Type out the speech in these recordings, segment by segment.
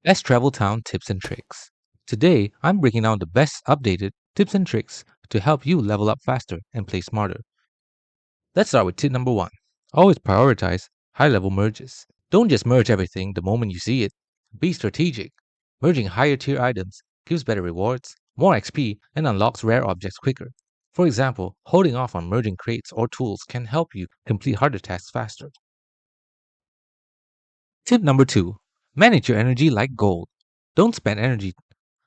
Best Travel Town Tips and Tricks. Today, I'm breaking down the best updated tips and tricks to help you level up faster and play smarter. Let's start with tip number 1. Always prioritize high level merges. Don't just merge everything the moment you see it. Be strategic. Merging higher tier items gives better rewards, more XP, and unlocks rare objects quicker. For example, holding off on merging crates or tools can help you complete harder tasks faster. Tip number 2. Manage your energy like gold. Don't spend energy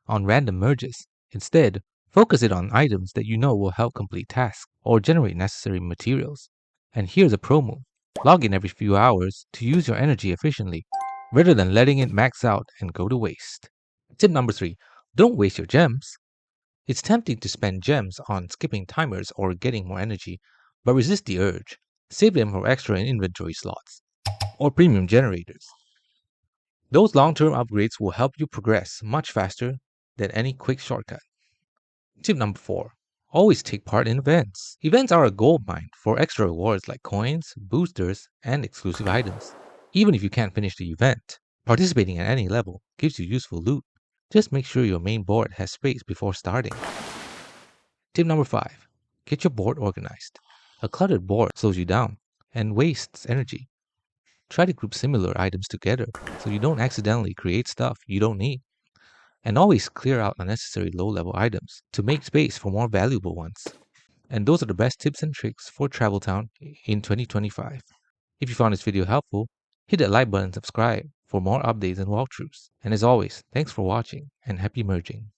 on random merges. Instead, focus it on items that you know will help complete tasks or generate necessary materials. And here's a pro move. Log in every few hours to use your energy efficiently, rather than letting it max out and go to waste. Tip number 3. Don't waste your gems. It's tempting to spend gems on skipping timers or getting more energy, but resist the urge. Save them for extra inventory slots or premium generators. Those long-term upgrades will help you progress much faster than any quick shortcut. Tip number 4. Always take part in events. Events are a goldmine for extra rewards like coins, boosters, and exclusive items. Even if you can't finish the event, participating at any level gives you useful loot. Just make sure your main board has space before starting. Tip number 5. Get your board organized. A cluttered board slows you down and wastes energy. Try to group similar items together so you don't accidentally create stuff you don't need. And always clear out unnecessary low-level items to make space for more valuable ones. And those are the best tips and tricks for Travel Town in 2025. If you found this video helpful, hit that like button and subscribe for more updates and walkthroughs. And as always, thanks for watching and happy merging.